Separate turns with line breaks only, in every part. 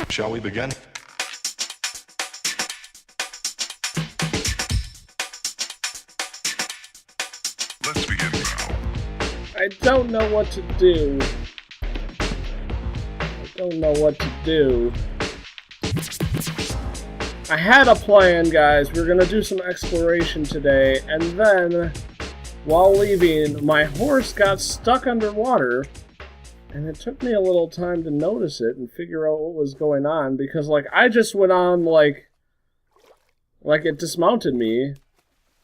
Shall we begin? Let's begin now.
I don't know what to do. I had a plan, guys. We were gonna do some exploration today, and then, while leaving, my horse got stuck underwater, and it took me a little time to notice it and figure out what was going on, because, like, I just went on, like it dismounted me,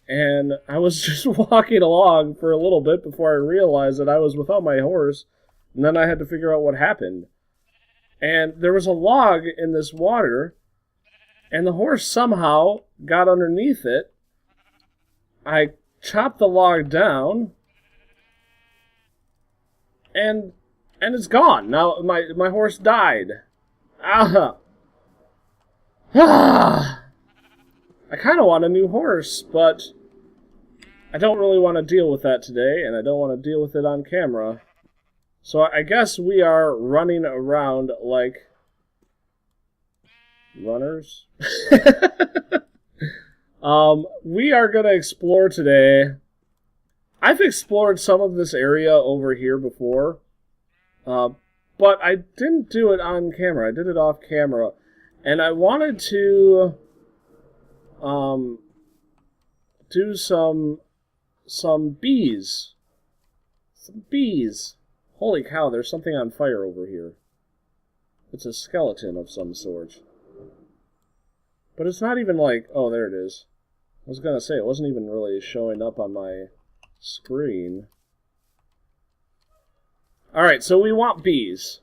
and I was just walking along for a little bit before I realized that I was without my horse, and then I had to figure out what happened. And there was a log in this water, and the horse somehow got underneath it. I chopped the log down, and it's gone. Now my horse died. Ah. I kind of want a new horse, but I don't really want to deal with that today, and I don't want to deal with it on camera. So I guess we are running around like runners. We are going to explore today. I've explored some of this area over here before, but I didn't do it on camera. I did it off camera, and I wanted to do some bees. Some bees. Holy cow, there's something on fire over here. It's a skeleton of some sort. But it's not even like... Oh, there it is. I was gonna say, it wasn't even really showing up on my screen. Alright, so we want bees.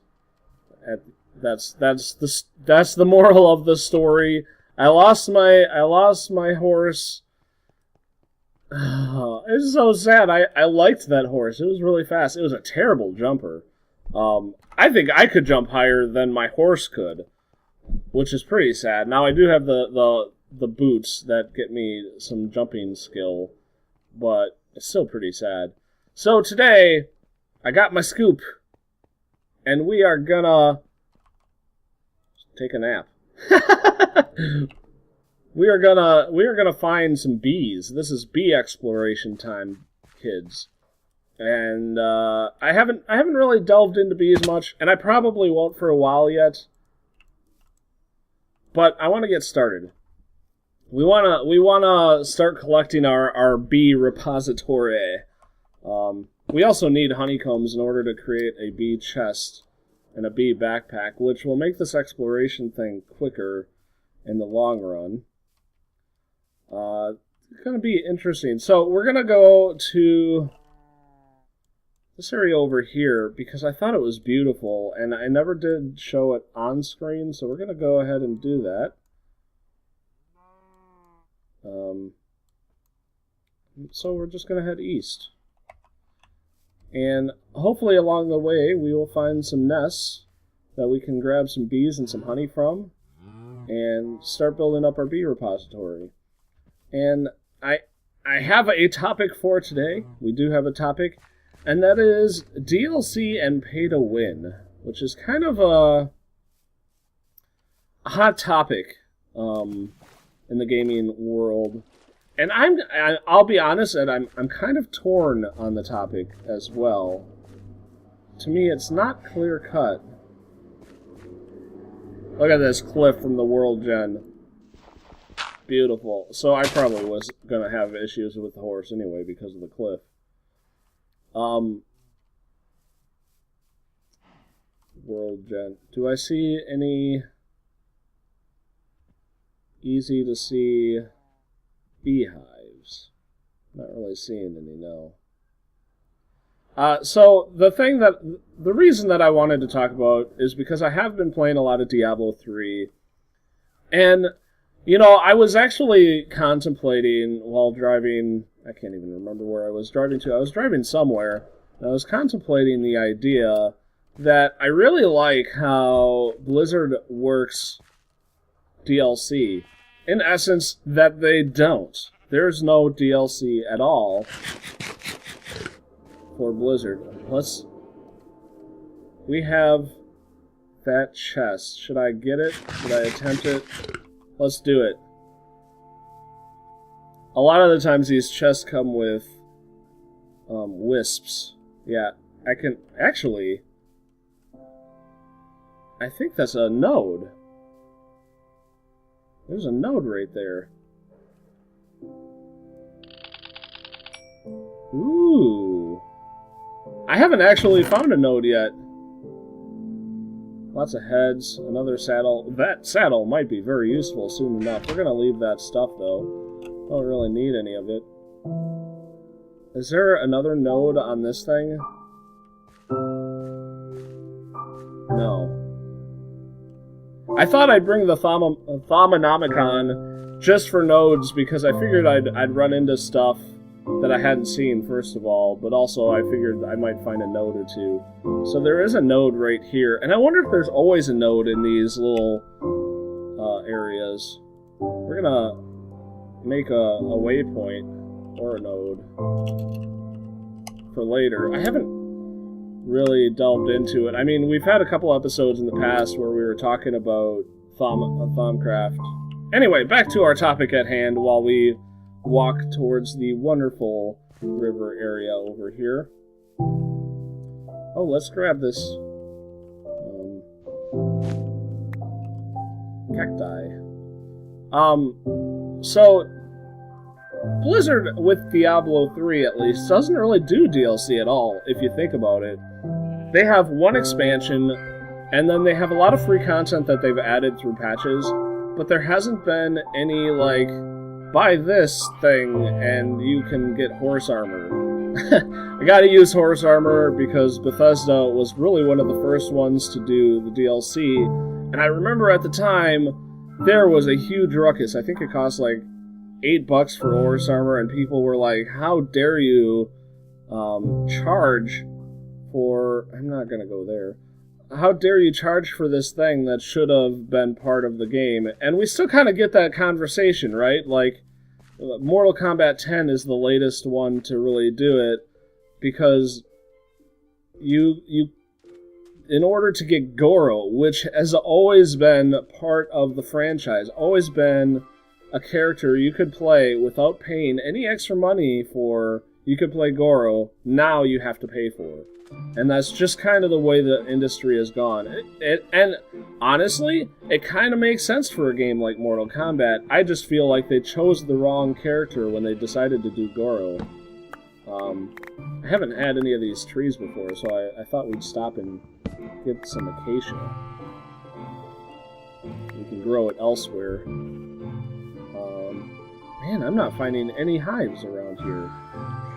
That's the moral of the story. I lost my horse. It's so sad. I liked that horse. It was really fast. It was a terrible jumper. I think I could jump higher than my horse could, which is pretty sad. Now I do have the boots that get me some jumping skill, but it's still pretty sad. So today I got my scoop, and we are gonna take a nap. We are gonna find some bees. This is bee exploration time, kids. And I haven't really delved into bees much, and I probably won't for a while yet. But I want to get started. We wanna start collecting our bee repository. We also need honeycombs in order to create a bee chest and a bee backpack, which will make this exploration thing quicker in the long run. It's going to be interesting. So we're going to go to this area over here because I thought it was beautiful, and I never did show it on screen, so we're going to go ahead and do that. So we're just going to head east. And hopefully along the way we will find some nests that we can grab some bees and some honey from and start building up our bee repository. And I have a topic for today. We do have a topic, and that is DLC and pay to win, which is kind of a hot topic in the gaming world. And I'll be honest, and I'm kind of torn on the topic as well. To me, it's not clear cut. Look at this cliff from the World Gen. Beautiful. So I probably was going to have issues with the horse anyway because of the cliff. World Gen. Do I see any easy to see beehives? Not really seeing any, no. So the reason that I wanted to talk about is because I have been playing a lot of Diablo 3, and you know, I was actually contemplating while driving, I can't even remember where I was driving to. I was driving somewhere, and I was contemplating the idea that I really like how Blizzard works DLC. In essence, that they don't. There's no DLC at all for Blizzard. We have That chest. Should I get it? Should I attempt it? Let's do it. A lot of the times these chests come with wisps. Yeah, I can... Actually, I think that's a node. There's a node right there. Ooh. I haven't actually found a node yet. Lots of heads, another saddle. That saddle might be very useful soon enough. We're going to leave that stuff, though. Don't really need any of it. Is there another node on this thing? No. I thought I'd bring the Thaumanomicon just for nodes because I figured I'd run into stuff that I hadn't seen, first of all, but also I figured I might find a node or two. So there is a node right here, and I wonder if there's always a node in these little areas. We're gonna make a waypoint or a node for later. I haven't really delved into it. I mean, we've had a couple episodes in the past where we were talking about Thaumcraft. Anyway, back to our topic at hand while we walk towards the wonderful river area over here. Oh, let's grab this cacti. So Blizzard, with Diablo 3 at least, doesn't really do DLC at all, if you think about it. They have one expansion, and then they have a lot of free content that they've added through patches, but there hasn't been any, like, buy this thing and you can get horse armor. I gotta use horse armor because Bethesda was really one of the first ones to do the DLC, and I remember at the time there was a huge ruckus. I think it cost like $8 for horse armor, and people were like, how dare you charge for... I'm not gonna go there. How dare you charge for this thing that should have been part of the game? And we still kind of get that conversation, right? Like, Mortal Kombat 10 is the latest one to really do it, because you in order to get Goro, which has always been part of the franchise, always been a character you could play without paying any extra money for, you could play Goro, now you have to pay for it. And that's just kind of the way the industry has gone. And honestly, it kind of makes sense for a game like Mortal Kombat. I just feel like they chose the wrong character when they decided to do Goro. I haven't had any of these trees before, so I thought we'd stop and get some acacia. We can grow it elsewhere. Man, I'm not finding any hives around here.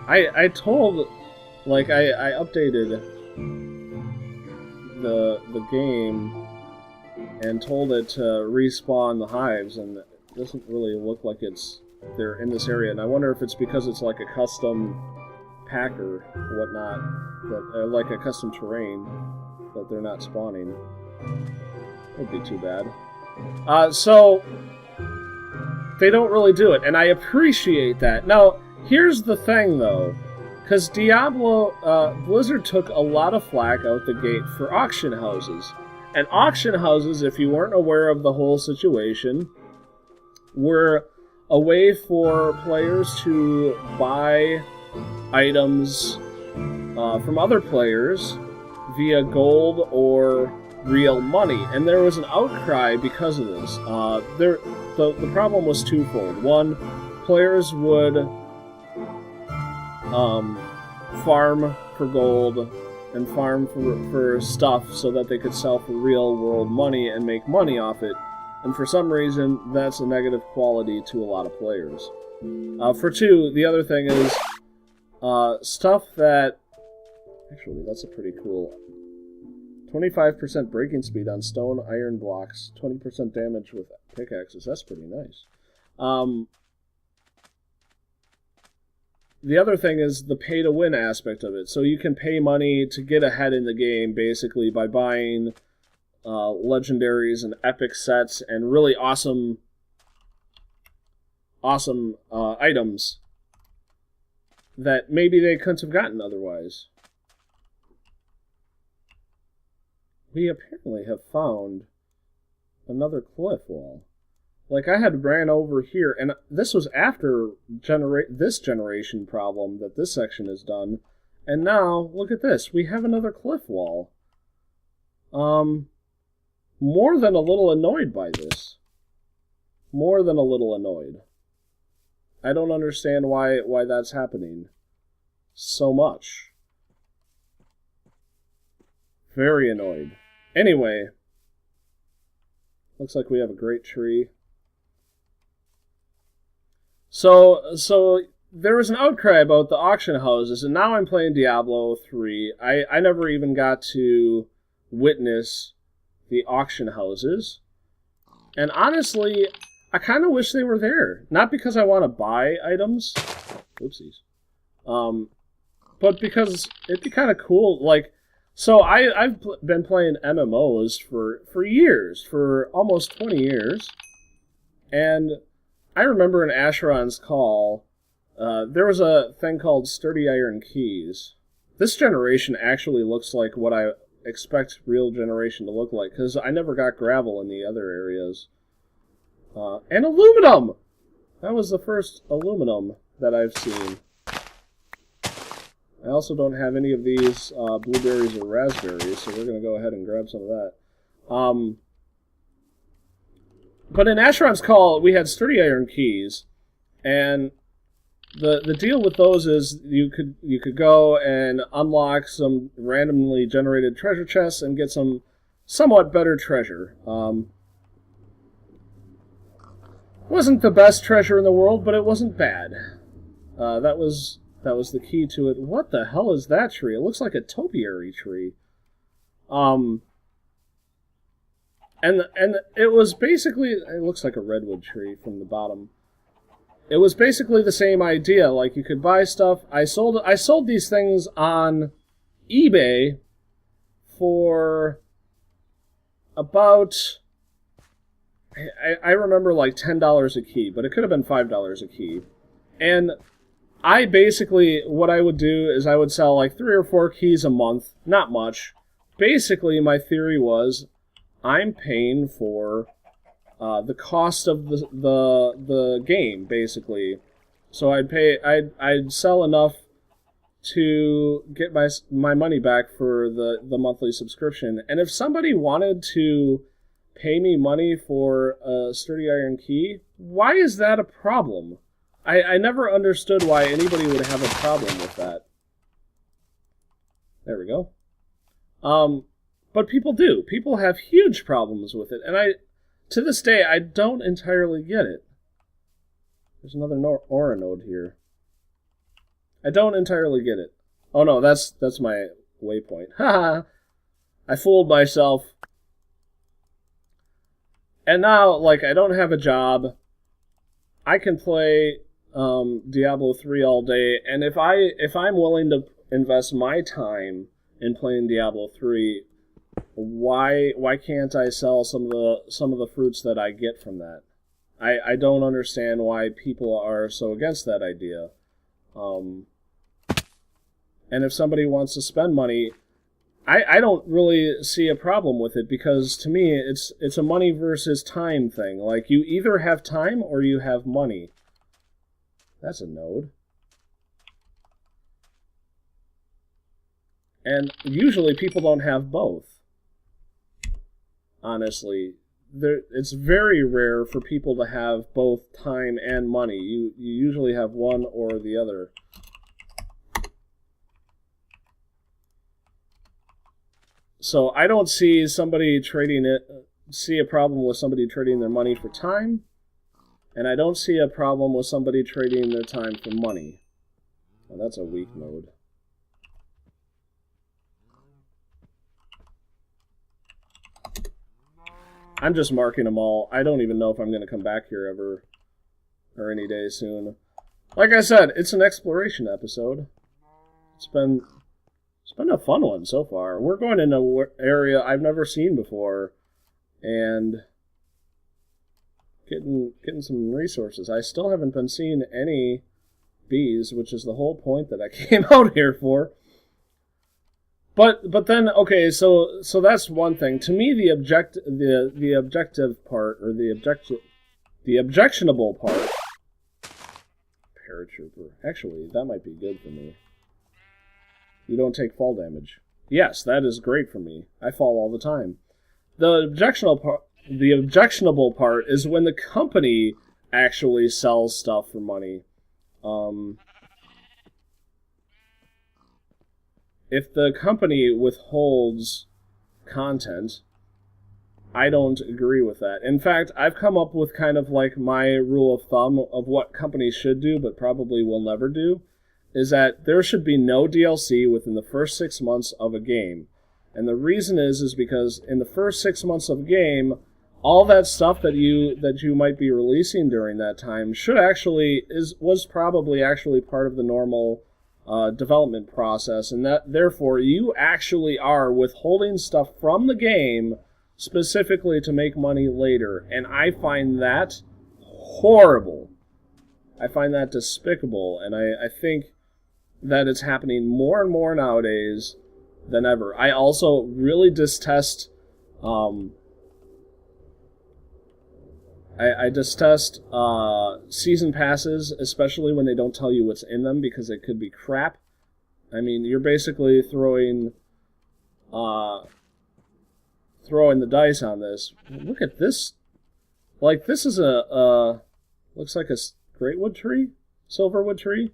I told... Like, I updated the game and told it to respawn the hives, and it doesn't really look like they're in this area. And I wonder if it's because it's like a custom pack or whatnot, like a custom terrain, that they're not spawning. Would be too bad. So, they don't really do it, and I appreciate that. Now, here's the thing, though. Because Blizzard took a lot of flack out the gate for auction houses. And auction houses, if you weren't aware of the whole situation, were a way for players to buy items from other players via gold or real money. And there was an outcry because of this. The problem was twofold. One, players would... farm for gold and farm for stuff so that they could sell for real world money and make money off it. And for some reason, that's a negative quality to a lot of players. For two, the other thing is stuff that... Actually, that's a pretty cool... 25% breaking speed on stone iron blocks, 20% damage with pickaxes. That's pretty nice. The other thing is the pay-to-win aspect of it. So you can pay money to get ahead in the game, basically, by buying legendaries and epic sets and really awesome items that maybe they couldn't have gotten otherwise. we apparently have found another cliff wall. Like, I had ran over here, and this was after this generation problem that this section has done. And now, look at this. We have another cliff wall. More than a little annoyed by this. More than a little annoyed. I don't understand why that's happening so much. Very annoyed. Anyway, looks like we have a great tree. So there was an outcry about the auction houses, and now I'm playing Diablo 3. I never even got to witness the auction houses. And honestly, I kind of wish they were there. Not because I want to buy items. Oopsies. But because it'd be kind of cool. Like, so I've been playing MMOs for years. For almost 20 years. And I remember in Asheron's Call, there was a thing called Sturdy Iron Keys. This generation actually looks like what I expect real generation to look like, because I never got gravel in the other areas. And aluminum! That was the first aluminum that I've seen. I also don't have any of these blueberries or raspberries, so we're going to go ahead and grab some of that. But in Asheron's Call, we had Sturdy Iron Keys, and the deal with those is you could go and unlock some randomly generated treasure chests and get some somewhat better treasure. Wasn't the best treasure in the world, but it wasn't bad. That was the key to it. What the hell is that tree? It looks like a topiary tree. And it was basically, it looks like a redwood tree from the bottom. It was basically the same idea. Like, you could buy stuff. I sold these things on eBay for about, I remember like $10 a key, but it could have been $5 a key. And I basically, what I would do is I would sell like 3 or 4 keys a month. Not much. Basically, my theory was, I'm paying for the cost of the game, basically. So I'd sell enough to get my money back for the monthly subscription. And if somebody wanted to pay me money for a Sturdy Iron Key, why is that a problem? I never understood why anybody would have a problem with that. There we go. But people do. People have huge problems with it. And to this day, I don't entirely get it. There's another Aura node here. I don't entirely get it. Oh no, that's my waypoint. Haha! I fooled myself. And now, like, I don't have a job. I can play Diablo 3 all day, and if I'm willing to invest my time in playing Diablo 3, why can't I sell some of the fruits that I get from that? I don't understand why people are so against that idea. And if somebody wants to spend money, I don't really see a problem with it, because to me it's a money versus time thing. Like, you either have time or you have money. That's a node. And usually people don't have both. Honestly, it's very rare for people to have both time and money. You usually have one or the other. So I don't see a problem with somebody trading their money for time, and I don't see a problem with somebody trading their time for money. Well, that's a weak node. I'm just marking them all. I don't even know if I'm going to come back here ever, or any day soon. Like I said, it's an exploration episode. It's been a fun one so far. We're going in an area I've never seen before, and getting some resources. I still haven't been seeing any bees, which is the whole point that I came out here for. But then, okay, so that's one thing. To me, the objective part, or the objectionable part. Paratrooper. Actually, that might be good for me. You don't take fall damage. Yes, that is great for me. I fall all the time. The objectionable part is when the company actually sells stuff for money. If the company withholds content, I don't agree with that. In fact, I've come up with kind of like my rule of thumb of what companies should do, but probably will never do, is that there should be no DLC within the first 6 months of a game. And the reason is because in the first 6 months of a game, all that stuff that you might be releasing during that time was probably actually part of the normal development process, and that therefore you actually are withholding stuff from the game specifically to make money later, and I find that horrible. I find that despicable, and I think that it's happening more and more nowadays than ever. I also really detest I detest season passes, especially when they don't tell you what's in them, because it could be crap. I mean, you're basically throwing the dice on this. Look at this. Like, this is looks like a greatwood tree? Silverwood tree?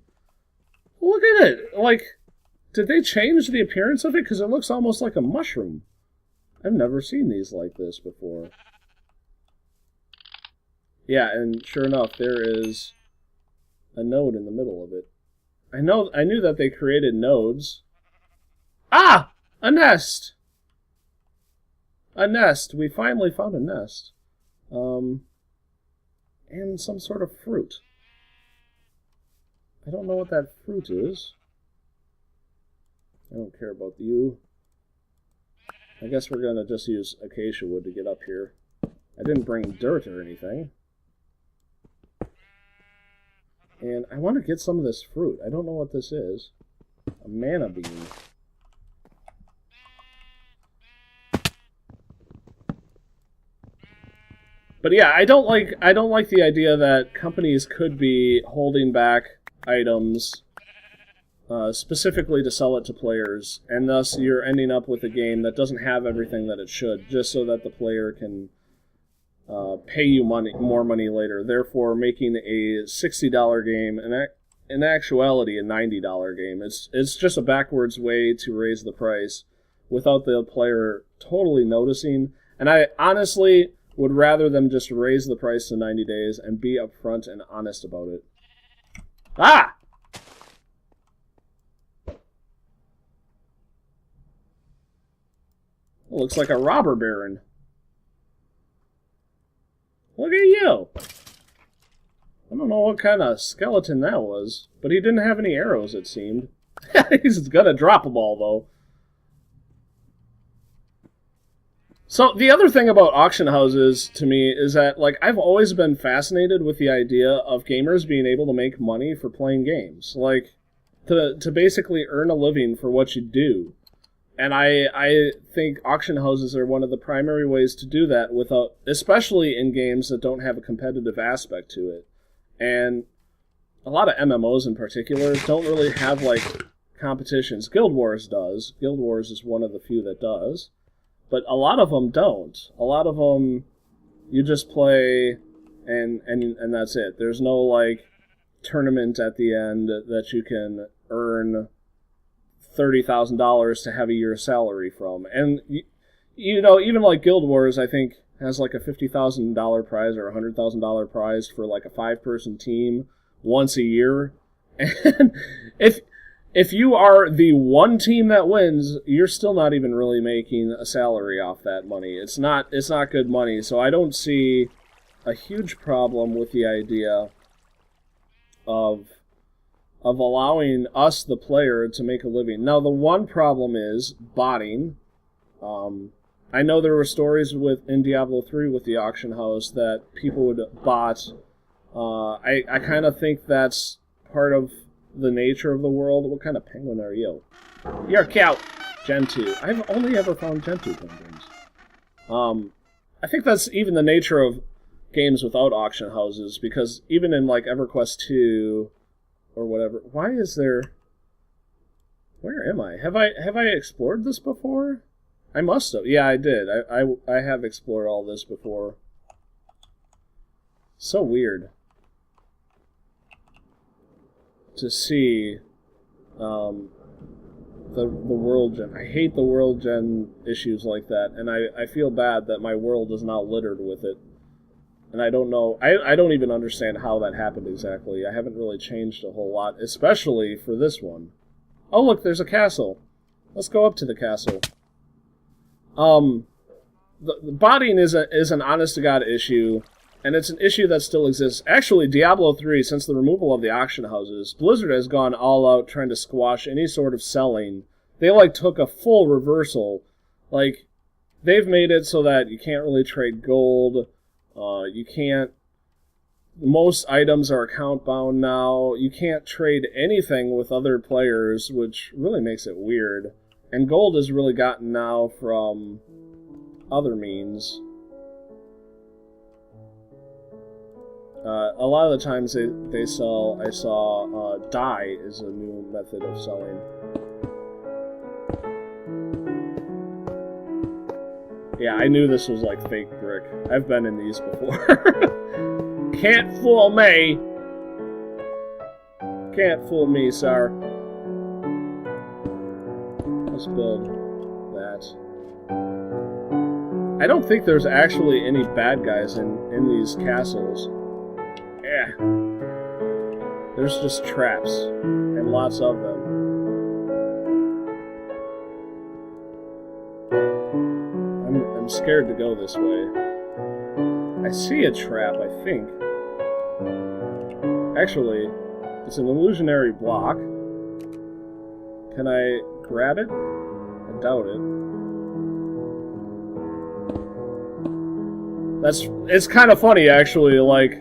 Look at it! Like, did they change the appearance of it? Because it looks almost like a mushroom. I've never seen these like this before. Yeah, and sure enough, there is a node in the middle of it. I knew that they created nodes. Ah! A nest! A nest! We finally found a nest. And some sort of fruit. I don't know what that fruit is. I don't care about you. I guess we're gonna just use acacia wood to get up here. I didn't bring dirt or anything. And I want to get some of this fruit. I don't know what this is. A mana bean. But yeah, I don't like the idea that companies could be holding back items specifically to sell it to players, and thus you're ending up with a game that doesn't have everything that it should, just so that the player can pay you more money later, therefore making a $60 game in actuality a $90 game. It's just a backwards way to raise the price without the player totally noticing. And I honestly would rather them just raise the price to 90 days and be upfront and honest about it. Ah! Looks like a robber baron. Look at you! I don't know what kind of skeleton that was, but he didn't have any arrows, it seemed. He's gonna drop them all, though. So, the other thing about auction houses, to me, is that, like, I've always been fascinated with the idea of gamers being able to make money for playing games. Like, to basically earn a living for what you do. And I think auction houses are one of the primary ways to do that, without, especially in games that don't have a competitive aspect to it. And a lot of MMOs in particular don't really have, like, competitions. Guild Wars does. Guild Wars is one of the few that does. But a lot of them don't. A lot of them, you just play, and that's it. There's no, like, tournament at the end that you can earn $30,000 to have a year's salary from. And, you know, even, like, Guild Wars, I think, has, like, a $50,000 prize or a $100,000 prize for, like, a 5-person team once a year. And if you are the one team that wins, you're still not even really making a salary off that money. It's not good money, so I don't see a huge problem with the idea of allowing us, the player, to make a living. Now, the one problem is botting. I know there were stories in Diablo 3 with the auction house that people would bot. I kind of think that's part of the nature of the world. What kind of penguin are you? You're a cow. Gen 2. I've only ever found Gen 2 penguins. I think that's even the nature of games without auction houses, because even in like EverQuest 2 or whatever, why is there... Where am I? Have I explored this before? I must have. Yeah, I did. I have explored all this before. So weird to see the world gen. I hate the world gen issues like that, and I feel bad that my world is now littered with it. And I don't know, I don't even understand how that happened exactly. I haven't really changed a whole lot, especially for this one. Oh look, there's a castle. Let's go up to the castle. The botting is an honest-to-God issue, and it's an issue that still exists. Actually, Diablo 3, since the removal of the auction houses, Blizzard has gone all out trying to squash any sort of selling. They, like, took a full reversal. Like, they've made it so that you can't really trade gold. You can't... Most items are account-bound now. You can't trade anything with other players, which really makes it weird. And gold is really gotten now from other means. A lot of the times they sell, I saw, dye is a new method of selling. Yeah, I knew this was like fake brick. I've been in these before. Can't fool me! Can't fool me, sir. Let's build that. I don't think there's actually any bad guys in these castles. Yeah. There's just traps, and lots of them. I'm scared to go this way. I see a trap, I think. Actually, it's an illusionary block. Can I grab it? I doubt it. It's kind of funny, actually, like,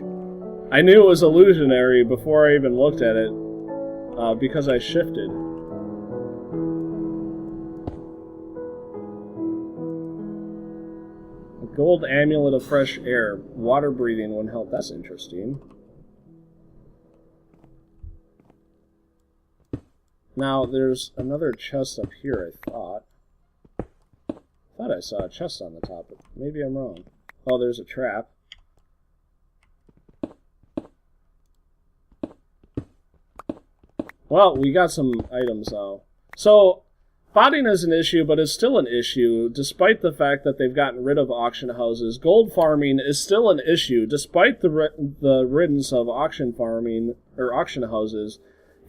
I knew it was illusionary before I even looked at it, because I shifted. A gold amulet of fresh air. Water breathing when held. That's interesting. Now, there's another chest up here, I thought. I thought I saw a chest on the top, but maybe I'm wrong. Oh, there's a trap. Well, we got some items now. So, botting is an issue, but it's still an issue, despite the fact that they've gotten rid of auction houses. Gold farming is still an issue, despite the riddance of auction farming, or auction houses.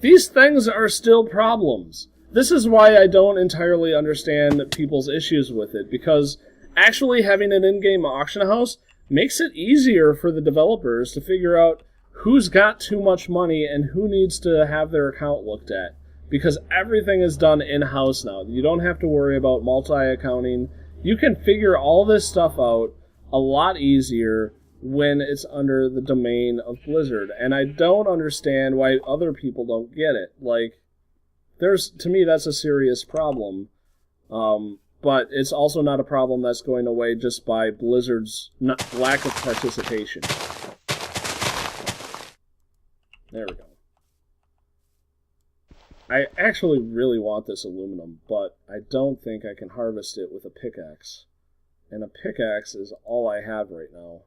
These things are still problems. This is why I don't entirely understand people's issues with it, because actually having an in-game auction house makes it easier for the developers to figure out who's got too much money and who needs to have their account looked at. Because everything is done in-house now. You don't have to worry about multi-accounting. You can figure all this stuff out a lot easier when it's under the domain of Blizzard. And I don't understand why other people don't get it. Like, to me, that's a serious problem. But it's also not a problem that's going away just by Blizzard's lack of participation. There we go. I actually really want this aluminum, but I don't think I can harvest it with a pickaxe. And a pickaxe is all I have right now.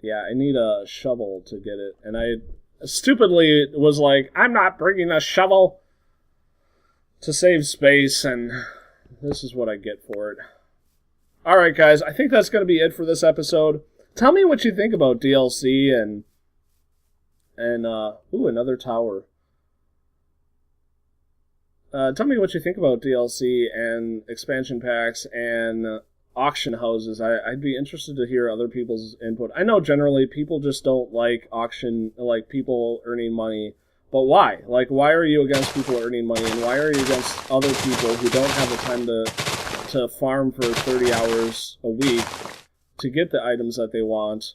Yeah, I need a shovel to get it. And I stupidly was like, I'm not bringing a shovel to save space, and this is what I get for it. Alright guys, I think that's going to be it for this episode. Tell me what you think about DLC and ooh, another tower. Tell me what you think about DLC and expansion packs and auction houses. I'd be interested to hear other people's input. I know generally people just don't like auction, like people earning money, but why? Like, why are you against people earning money, and why are you against other people who don't have the time to farm for 30 hours a week to get the items that they want,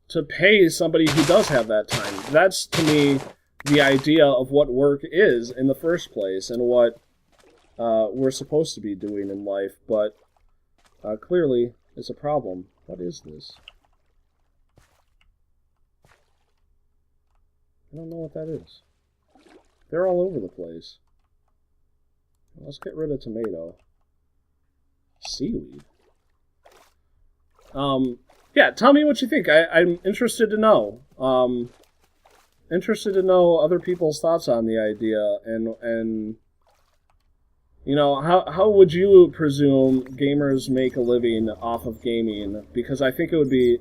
to pay somebody who does have that time? That's, to me, the idea of what work is in the first place, and what we're supposed to be doing in life, but clearly it's a problem. What is this? I don't know what that is. They're all over the place. Let's get rid of tomato. Seaweed? Yeah, tell me what you think. I'm interested to know. Interested to know other people's thoughts on the idea, and you know, how would you presume gamers make a living off of gaming? Because I think it would be,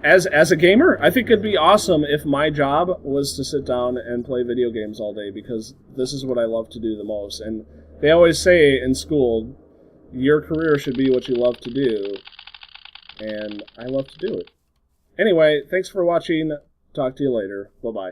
as a gamer, I think it'd be awesome if my job was to sit down and play video games all day, because this is what I love to do the most. And they always say in school, your career should be what you love to do, and I love to do it. Anyway, thanks for watching. Talk to you later. Bye-bye.